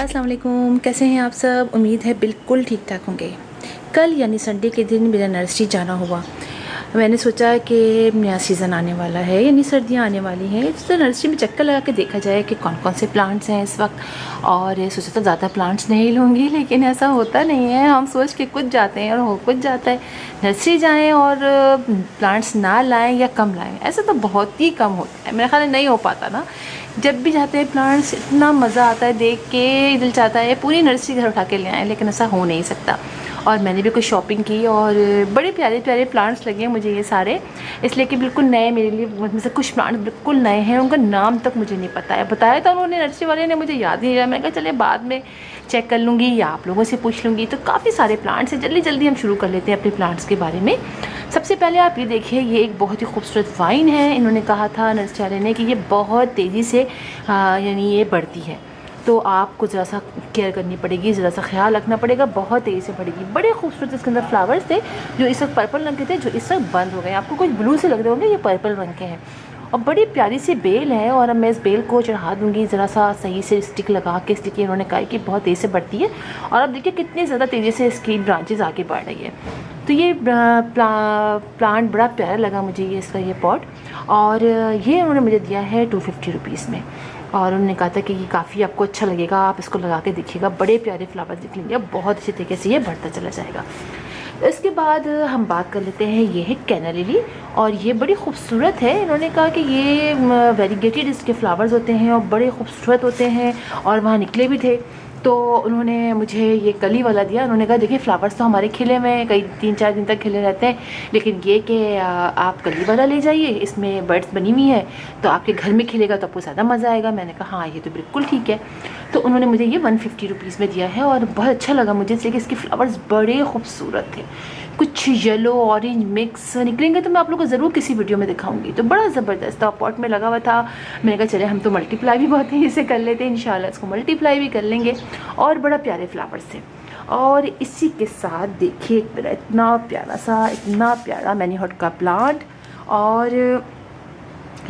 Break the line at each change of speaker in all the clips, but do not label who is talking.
अस्सलाम वालेकुम, कैसे हैं आप सब। उम्मीद है बिल्कुल ठीक ठाक होंगे। कल यानी संडे के दिन मेरा नर्सरी जाना हुआ। मैंने सोचा कि नया सीज़न आने वाला है यानी सर्दियाँ आने वाली हैं, तो नर्सरी में चक्कर लगा के देखा जाए कि कौन कौन से प्लांट्स हैं इस वक्त। और सोचा तो ज़्यादा प्लांट्स नहीं लूँगी, लेकिन ऐसा होता नहीं है। हम सोच के कुछ जाते हैं और हो कुछ जाता है। नर्सरी जाएँ और प्लांट्स ना लाएँ या कम लाएँ, ऐसा तो बहुत ही कम होता है। मेरा ख्याल नहीं हो पाता ना। जब भी जाते हैं प्लांट्स इतना मज़ा आता है देख के, दिल चाहता है पूरी नर्सरी घर उठा के ले आएँ, लेकिन ऐसा हो नहीं सकता। और मैंने भी कुछ शॉपिंग की और बड़े प्यारे प्यारे प्लांट्स लगे मुझे ये सारे, इसलिए कि बिल्कुल नए मेरे लिए। उनमें से कुछ प्लांट्स बिल्कुल नए हैं, उनका नाम तक मुझे नहीं पता है। बताया था उन्होंने, नर्सरी वाले ने, मुझे याद नहीं रहा। मैं कहा चले बाद में चेक कर लूँगी या आप लोगों से पूछ लूँगी। तो काफ़ी सारे प्लांट्स हैं, जल्दी जल्दी हम शुरू कर लेते हैं अपने प्लांट्स के बारे में। सबसे पहले आप ये देखिए, ये एक बहुत ही खूबसूरत वाइन है। इन्होंने कहा था नर्सरी वाले ने कि ये बहुत तेज़ी से यानी ये बढ़ती है, तो आपको ज़रा सा केयर करनी पड़ेगी, ज़रा सा ख्याल रखना पड़ेगा। बहुत तेज़ी से बढ़ेगी। बड़े खूबसूरत इसके अंदर फ्लावर्स थे जो इस वक्त पर्पल रंग के थे, जो इस वक्त बंद हो गए। आपको कुछ ब्लू से लग रहे होंगे, ये पर्पल रंग के हैं और बड़ी प्यारी सी बेल है। और अब मैं इस बेल को चढ़ा दूँगी ज़रा सा सही से स्टिक लगा के। स्टिक इन्होंने कहा कि बहुत तेज़ी से बढ़ती है और अब देखिए कितनी ज़्यादा तेज़ी से इसकी ब्रांचेज़ आगे बढ़ रही है। तो ये प्लांट बड़ा प्यारा लगा मुझे, ये इसका ये पॉट। और ये उन्होंने मुझे दिया है 250 रुपीज़ में। और उन्होंने कहा था कि ये काफ़ी आपको अच्छा लगेगा, आप इसको लगा के देखिएगा, बड़े प्यारे फ्लावर दिखेंगे, बहुत अच्छे तरीके से ये बढ़ता चला जाएगा। इसके बाद हम बात कर लेते हैं, ये है कैना लिली और ये बड़ी खूबसूरत है। इन्होंने कहा कि ये वेरीगेटेड इसके फ्लावर्स होते हैं और बड़े खूबसूरत होते हैं और वहाँ निकले भी थे। तो उन्होंने मुझे ये कली वाला दिया। उन्होंने कहा देखिए फ्लावर्स तो हमारे खिले में कई 3-4 दिन तक खिले रहते हैं, लेकिन ये कि आप कली वाला ले जाइए, इसमें बर्ड्स बनी हुई है तो आपके घर में खिलेगा तो आपको ज़्यादा मज़ा आएगा। मैंने कहा हाँ ये तो बिल्कुल ठीक है। तो उन्होंने मुझे ये 150 रुपीज़ में दिया है और बहुत अच्छा लगा मुझे, इसलिए कि इसके फ्लावर्स बड़े खूबसूरत थे। कुछ येलो ऑरेंज मिक्स निकलेंगे तो मैं आप लोगों को ज़रूर किसी वीडियो में दिखाऊंगी। तो बड़ा ज़बरदस्त था, पॉट में लगा हुआ था। मैंने कहा चले हम तो मल्टीप्लाई भी बहुत तेज़ी से कर लेते हैं, इंशाल्लाह इसको मल्टीप्लाई भी कर लेंगे। और बड़ा प्यारे फ्लावर्स थे। और इसी के साथ देखिए मेरा इतना प्यारा मैनी हॉट का प्लांट। और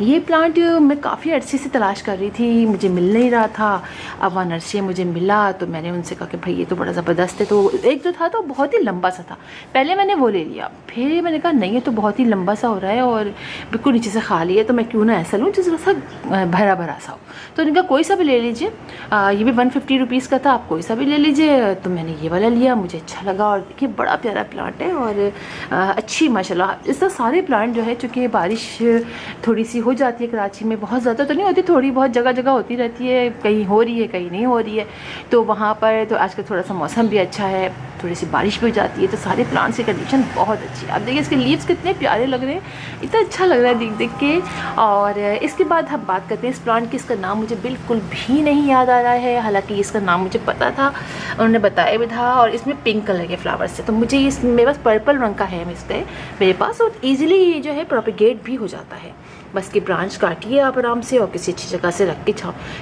ये प्लांट मैं काफ़ी अर्से से तलाश कर रही थी, मुझे मिल नहीं रहा था। अब वहाँ नर्सरी मुझे मिला तो मैंने उनसे कहा कि भाई ये तो बड़ा ज़बरदस्त है। तो एक जो था तो बहुत ही लंबा सा था, पहले मैंने वो ले लिया, फिर मैंने कहा नहीं ये तो बहुत ही लंबा सा हो रहा है और बिल्कुल नीचे से खाली है, तो मैं क्यों ना ऐसा लूँ जो ज़रा सा भरा भरा सा हो। तो उन्होंने कहा कोई सा भी ले लीजिए, ये भी 150 रुपीज़ का था, आप कोई सा भी ले लीजिए। तो मैंने ये वाला लिया, मुझे अच्छा लगा। और देखिए बड़ा प्यारा प्लांट है और अच्छी माशाल्लाह। इस तरह सारे प्लांट जो है, चूँकि बारिश थोड़ी सी हो जाती है कराची में, बहुत ज़्यादा तो नहीं होती, थोड़ी बहुत जगह जगह होती रहती है, कहीं हो रही है कहीं नहीं हो रही है। तो वहाँ पर तो आजकल थोड़ा सा मौसम भी अच्छा है, थोड़ी सी बारिश भी हो जाती है, तो सारे प्लांट्स की कंडीशन बहुत अच्छी है। आप देखिए इसके लीव्स कितने प्यारे लग रहे हैं, इतना अच्छा लग रहा है देख देख के। और इसके बाद हम बात करते हैं इस प्लांट की। इसका नाम मुझे बिल्कुल भी नहीं याद आ रहा है, हालांकि इसका नाम मुझे पता था, उन्होंने बताया भी था। और इसमें पिंक कलर के फ्लावर्स है, तो मुझे इस मेरे पास पर्पल रंग का है मेरे पास, और ईजिली ये जो है प्रोपेगेट भी हो जाता है। बस की ब्रांच काटिए आप आराम से और किसी अच्छी जगह से रख के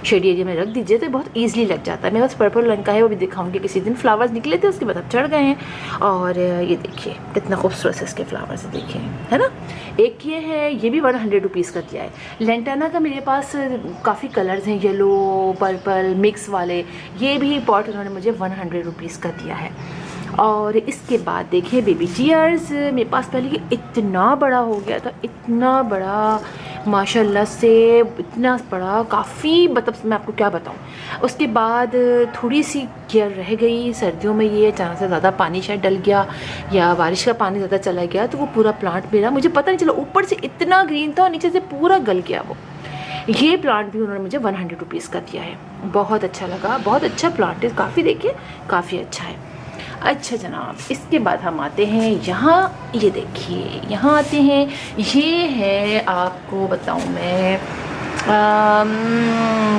शेड एरिया में रख दीजिए तो बहुत ईजिली लग जाता है। मेरे पास पर्पल रंग का है, वो भी दिखाऊंगी किसी दिन। फ्लावर्स निकले थे, उसके बाद अब चढ़ गए हैं। और ये देखिए कितना खूबसूरत है इसके फ्लावर्स, देखिए है ना। एक ये है, ये भी 100 रुपीज़ का दिया है। लेंटाना का मेरे पास काफ़ी कलर्स हैं, येलो पर्पल मिक्स वाले। ये भी पॉट उन्होंने मुझे 100 रुपीज़ का दिया है। और इसके बाद देखिए बेबी टीयर्स, मेरे पास पहले ये इतना बड़ा हो गया था, इतना बड़ा माशाल्लाह से, इतना बड़ा, काफ़ी मतलब मैं आपको क्या बताऊं। उसके बाद थोड़ी सी केयर रह गई, सर्दियों में ये अचानक से ज़्यादा पानी शायद डल गया या बारिश का पानी ज़्यादा चला गया, तो वो पूरा प्लांट मेरा मुझे पता नहीं चला, ऊपर से इतना ग्रीन था और नीचे से पूरा गल गया वो। ये प्लांट भी उन्होंने मुझे 100 रुपीज़ का दिया है, बहुत अच्छा लगा, बहुत अच्छा प्लांट है, काफ़ी देखिए काफ़ी अच्छा है। अच्छा जनाब, इसके बाद हम आते हैं यहाँ, ये देखिए यहाँ आते हैं, ये है आपको बताऊँ मैं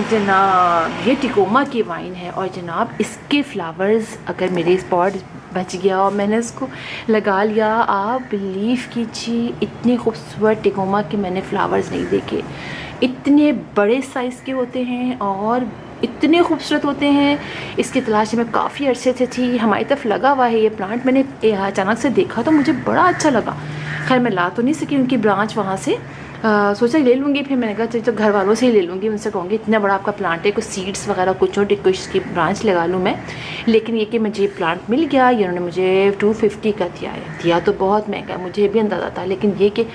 जनाब, ये टिकोमा की वाइन है। और जनाब इसके फ्लावर्स अगर मेरे स्पॉट बच गया और मैंने इसको लगा लिया, आप बिलीव कीजिए इतने खूबसूरत टिकोमा के मैंने फ्लावर्स नहीं देखे। इतने बड़े साइज़ के होते हैं और इतने खूबसूरत होते हैं। इसकी तलाश में काफ़ी अरसे से थी, हमारी तरफ लगा हुआ है ये प्लांट, मैंने अचानक से देखा तो मुझे बड़ा अच्छा लगा। खैर मैं ला तो नहीं सकी उनकी ब्रांच वहाँ से, सोचा ले लूँगी, फिर मैंने कहा तो घर वालों से ही ले लूँगी, उनसे कहूँगी इतना बड़ा आपका प्लांट है, कुछ सीड्स वगैरह कुछ छोटी कुछ इसकी ब्रांच लगा लूँ मैं। लेकिन ये कि मुझे प्लांट मिल गया, ये उन्होंने मुझे 250 का दिया तो बहुत महंगा है, मुझे भी अंदाज़ा था। लेकिन ये कि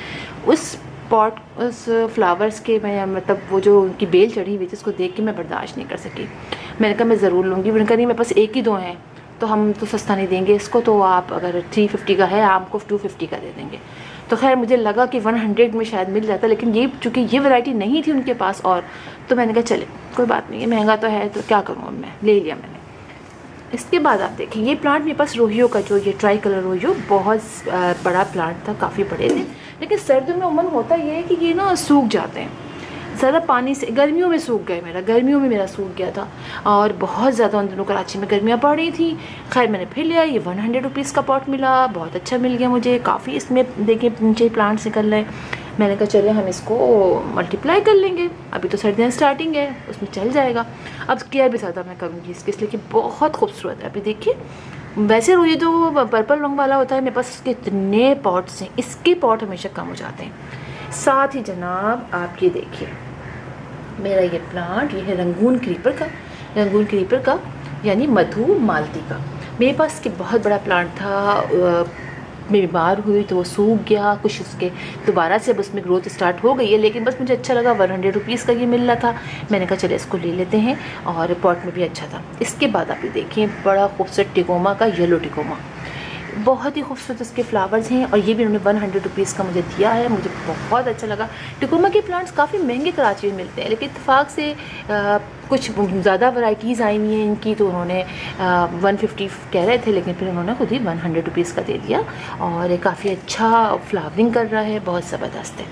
उस पॉट उस फ्लावर्स के मैं मतलब वो जो उनकी बेल चढ़ी हुई थी उसको देख के मैं बर्दाश्त नहीं कर सकी। मैंने कहा मैं ज़रूर लूँगी। उन्होंने कहा नहीं मेरे पास एक ही दो हैं तो हम तो सस्ता नहीं देंगे इसको, तो आप अगर 350 का है आपको 250 का दे देंगे। तो खैर मुझे लगा कि 100 में शायद मिल जाता, लेकिन ये चूँकि ये वैरायटी नहीं थी उनके पास और, तो मैंने कहा चले कोई बात नहीं है, महंगा तो है तो क्या करूँ, अब मैं ले लिया मैंने। इसके बाद आप देखें ये प्लांट मेरे पास रोहियो का, जो ये ट्राई कलर रोहियो बहुत बड़ा प्लांट था, काफ़ी बड़े थे। लेकिन सर्दियों में उमन होता ये है कि ये ना सूख जाते हैं ज़्यादा पानी से। गर्मियों में सूख गए गर्मियों में मेरा सूख गया था और बहुत ज़्यादा उन दिनों कराची में गर्मियाँ पड़ रही थी। खैर मैंने फिर लिया, ये 100 रुपीज़ का पॉट मिला, बहुत अच्छा मिल गया मुझे, काफ़ी इसमें देखिए नीचे प्लांट्स निकल रहे हैं। मैंने कहा चले हम इसको मल्टीप्लाई कर लेंगे, अभी तो सर्दियाँ स्टार्टिंग है उसमें चल जाएगा। अब केयर भी ज़्यादा मैं करूँगी इसकी, इसलिए कि बहुत खूबसूरत है। अभी देखिए वैसे रोई जो पर्पल रंग वाला होता है मेरे पास उसके इतने पॉट्स हैं, इसके पॉट हमेशा कम हो जाते हैं। साथ ही जनाब आप ये देखिए मेरा ये प्लांट, ये है रंगून क्रीपर का यानी मधु मालती का। मेरे पास इसके बहुत बड़ा प्लांट था, मैं बीमार हुई तो वो सूख गया, कुछ उसके दोबारा से अब उसमें ग्रोथ स्टार्ट हो गई है। लेकिन बस मुझे अच्छा लगा, 100 रुपीज़ का ये मिल रहा था, मैंने कहा चले इसको ले लेते हैं, और पॉट में भी अच्छा था। इसके बाद आप ये देखिए बड़ा खूबसूरत टिकोमा का, येलो टिकोमा, बहुत ही खूबसूरत इसके फ्लावर्स हैं और ये भी उन्होंने 100 रुपीज़ का मुझे दिया है, मुझे बहुत अच्छा लगा। टिकोमा के प्लांट्स काफ़ी महंगे कराची में मिलते हैं, लेकिन इत्तेफाक से कुछ ज़्यादा वैरायटीज़ आई हुई हैं इनकी, तो उन्होंने 150 कह रहे थे, लेकिन फिर उन्होंने खुद ही 100 रुपीज़ का दे दिया और काफ़ी अच्छा फ्लावरिंग कर रहा है, बहुत ज़बरदस्त है।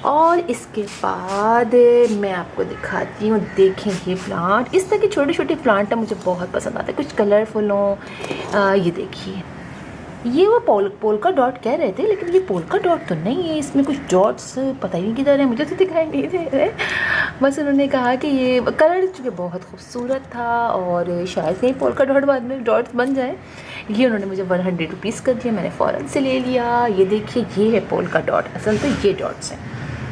और इसके बाद मैं आपको दिखाती हूँ, देखें ये प्लांट, इस तरह के छोटे छोटे प्लांट मुझे बहुत पसंद आते हैं, कुछ कलरफुल हों। ये देखिए ये वो पोल्का डॉट कह रहे थे, लेकिन ये पोल्का डॉट तो नहीं है, इसमें कुछ डॉट्स पता ही नहीं किधर है, मुझे तो दिखाई नहीं दे रहे। बस उन्होंने कहा कि ये कलर चूँकि बहुत खूबसूरत था और शायद से पोल्का डॉट बाद में डॉट्स बन जाए, ये उन्होंने मुझे 100 रुपीज़ कर दिया, मैंने फ़ौरन से ले लिया। ये देखिए ये है पोल्का डॉट, असल तो ये डॉट्स हैं,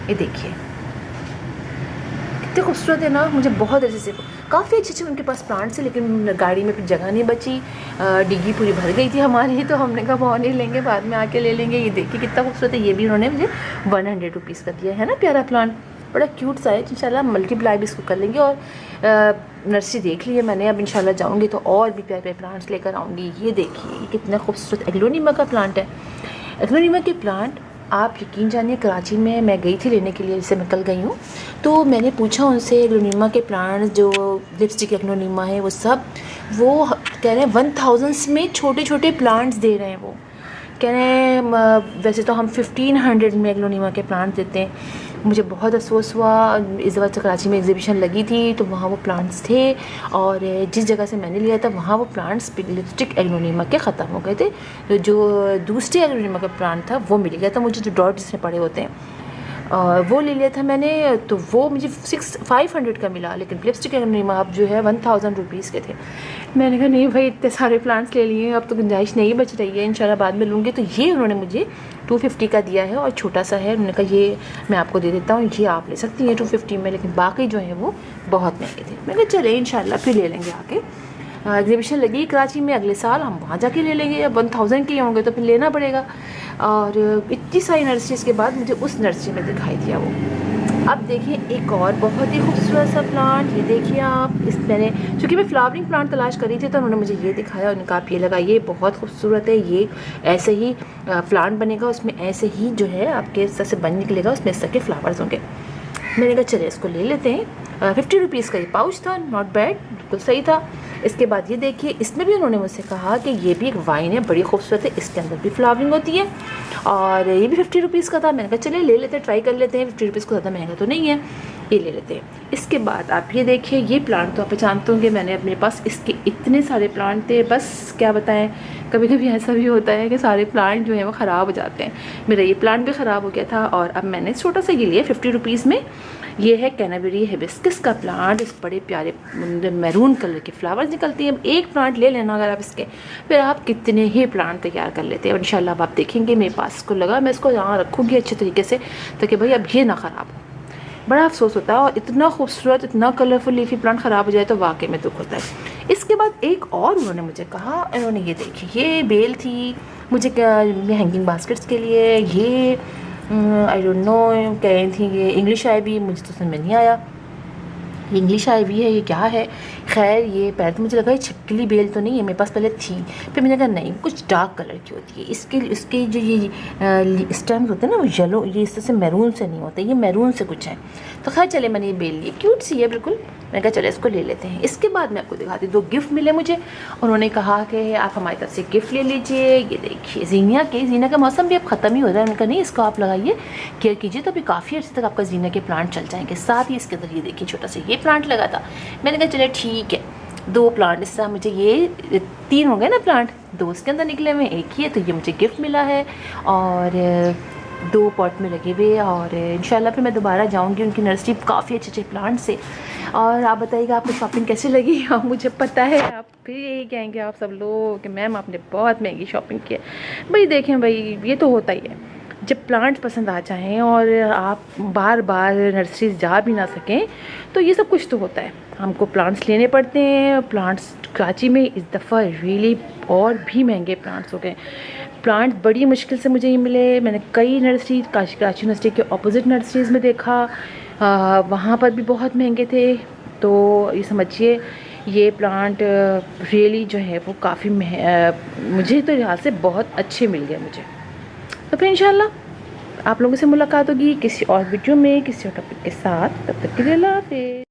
ये देखिए कितने खूबसूरत है ना, मुझे बहुत अच्छे से, काफ़ी अच्छे उनके पास प्लांट्स है। लेकिन गाड़ी में फिर जगह नहीं बची, डिग्गी पूरी भर गई थी हमारी, तो हमने कहा बहुत नहीं लेंगे, बाद में आके ले लेंगे। ये देखिए कितना खूबसूरत है, ये भी उन्होंने मुझे 100 रुपीज़ का दिया है ना, प्यारा प्लांट, बड़ा क्यूट सा है। इंशाल्लाह मल्टीप्लाई भी इसको कर लेंगे। और नर्सरी देख ली है मैंने, अब इंशाल्लाह जाऊँगी तो और भी प्यारे प्यारे प्लांट्स लेकर आऊँगी। ये देखिए कितना खूबसूरत एग्लोनिमा का प्लांट है। एग्लोनिमा के प्लांट आप यकीन जानिए, कराची में मैं गई थी लेने के लिए, जैसे मैं कल गई हूँ, तो मैंने पूछा उनसे एग्लोनिमा के प्लांट, जो लिपस्टिक एग्लोनिमा है वो सब, वो कह रहे हैं 1000 में छोटे छोटे प्लांट्स दे रहे हैं। वो कह रहे हैं वैसे तो हम 1500 में एग्लोनिमा के प्लांट देते हैं। मुझे बहुत अफसोस हुआ, इस वक्त कराची में एग्जीबिशन लगी थी तो वहाँ वो प्लांट्स थे, और जिस जगह से मैंने लिया था वहाँ वो प्लांट्स लिपस्टिक एग्लोनिमा के ख़त्म हो गए थे। तो जो दूसरे एग्लोनिमा का प्लांट था वो मिल गया था मुझे, जो डॉट जिसमें पड़े होते हैं, वो ले लिया था मैंने, तो वो मुझे 500 का मिला। लेकिन लिपस्टिक एग्लोनिमा अब जो है 1000 रुपीज़ के थे। मैंने कहा नहीं भाई, इतने सारे प्लांट्स ले लिए, अब तो गुंजाइश नहीं बच रही है, इंशाल्लाह बाद में लूँगी। तो ये उन्होंने मुझे 250 का दिया है और छोटा सा है, उन्होंने कहा ये मैं आपको दे देता हूँ, ये आप ले सकती हैं 250 में, लेकिन बाकी जो है वो बहुत महंगे थे। मैंने कहा चले इंशाल्लाह फिर ले लेंगे आके। एग्जीबिशन लगी कराची में, अगले साल हम वहाँ जाके ले लेंगे, अब 1000 के होंगे तो फिर लेना पड़ेगा। और इतनी सारी नर्सरीज़ के बाद मुझे उस नर्सरी में दिखाई दिया वो। अब देखिए एक और बहुत ही खूबसूरत सा प्लांट, ये देखिए आप, इस मैंने चूँकि मैं फ्लावरिंग प्लांट तलाश करी थी तो उन्होंने मुझे ये दिखाया, उन्होंने कहा आप ये लगाइए, बहुत खूबसूरत है, ये ऐसे ही प्लांट बनेगा, उसमें ऐसे ही जो है आपके इस तरह से बन निकलेगा, उसमें इस तरह के फ्लावर्स होंगे। मैंने कहा चलिए इसको ले लेते हैं। 50 रुपीज़ का ये पाउच था, नॉट बैड, बिल्कुल सही था। इसके बाद ये देखिए, इसमें भी उन्होंने मुझसे कहा कि ये भी एक वाइन है, बड़ी खूबसूरत है, इसके अंदर भी फ्लावरिंग होती है, और ये भी 50 रुपीज़ का था। मैंने कहा चलिए ले लेते हैं, ट्राई कर लेते हैं, 50 रुपीज़ को ज़्यादा महंगा तो नहीं है। ये ले लेते हैं। इसके बाद आप ये देखिए, ये प्लांट तो आप जानते होंगे, मैंने अपने पास इसके इतने सारे प्लांट थे, बस क्या बताएं। कभी कभी ऐसा भी होता है कि सारे प्लांट जो हैं वो ख़राब हो जाते हैं। मेरा ये प्लांट भी ख़राब हो गया था और अब मैंने छोटा सा ये लिया 50 रुपीज़ में। ये है कैनाबेरी हिबिस्कस का प्लांट। इस बड़े प्यारे मैरून कलर के फ्लावर्स निकलती हैं। एक प्लांट ले लेना अगर आप इसके, फिर आप कितने ही प्लांट तैयार कर लेते हैं। और इंशाल्लाह अब आप देखेंगे, मेरे पास इसको लगा, मैं इसको यहाँ रखूँगी अच्छे तरीके से ताकि भाई अब ये ना ख़राब हो। बड़ा अफसोस होता है, और इतना खूबसूरत, इतना कलरफुल लीफी प्लांट ख़राब हो जाए तो वाकई में दुख होता है। इसके बाद एक और उन्होंने मुझे कहा, इन्होंने ये देखी, ये बेल थी मुझे क्या हैंगिंग बास्केट्स के लिए। ये आई डोंट नो कह थी, ये इंग्लिश आई भी, मुझे तो समझ में नहीं आया इंग्लिश आई हुई है ये क्या है। खैर ये पहले तो मुझे लगा ये छिपकली बेल तो नहीं है, मेरे पास पहले थी, फिर मैंने कहा नहीं, कुछ डार्क कलर की होती है। इसके जो ये स्टेम्स होते हैं ना वो येलो, ये इस तरह से मैरून से नहीं होते, ये मैरून से कुछ है। तो खैर चले, मैंने ये बेल ली, क्यूट सी है बिल्कुल। मैंने कहा चले इसको ले लेते हैं। इसके बाद मैं आपको दिखाती हूँ, 2 गिफ्ट मिले मुझे। उन्होंने कहा कि आप हमारी तरफ से गिफ्ट ले लीजिए। ये देखिए जीनिया का मौसम भी अब ख़त्म ही हो रहा है। उनका नहीं, इसको आप लगाइए, केयर कीजिए, तो अभी काफ़ी अर्से तक आपका जीनिया के प्लांट चल जाएंगे। साथ ही इसके अंदर ये देखिए छोटा सा ये प्लांट लगा था। मैंने कहा चले ठीक है, 2 प्लांट, इससे मुझे ये 3 हो गए ना प्लांट, 2 इसके अंदर निकले हुए, एक ही है, तो ये मुझे गिफ्ट मिला है। और 2 पॉट में लगे हुए। और इंशाल्लाह फिर मैं दोबारा जाऊंगी उनकी नर्सरी, काफ़ी अच्छे अच्छे प्लांट से। और आप बताइएगा आपको शॉपिंग कैसी लगी। और मुझे पता है आप फिर यही कहेंगे आप सब लोग कि मैम आपने बहुत महंगी शॉपिंग की है। भाई देखें भाई, ये तो होता ही है, जब प्लांट पसंद आ जाएं और आप बार बार नर्सरी जा भी ना सकें तो ये सब कुछ तो होता है। हमको प्लांट्स लेने पड़ते हैं। प्लांट्स कराची में इस दफ़ा रियली और भी महंगे प्लांट्स हो गए। प्लांट बड़ी मुश्किल से मुझे ये मिले। मैंने कई नर्सरी, कराची यूनिवर्सिटी के ऑपोजिट नर्सरीज़ में देखा, वहाँ पर भी बहुत महंगे थे। तो ये समझिए ये प्लांट रियली जो है वो काफ़ी मुझे तो यहाँ से बहुत अच्छे मिल गए मुझे। तो फिर इंशाल्लाह आप लोगों से मुलाकात होगी किसी और वीडियो में, किसी और टॉपिक के साथ। तब तक के लिए अल्लाह हाफ़िज़।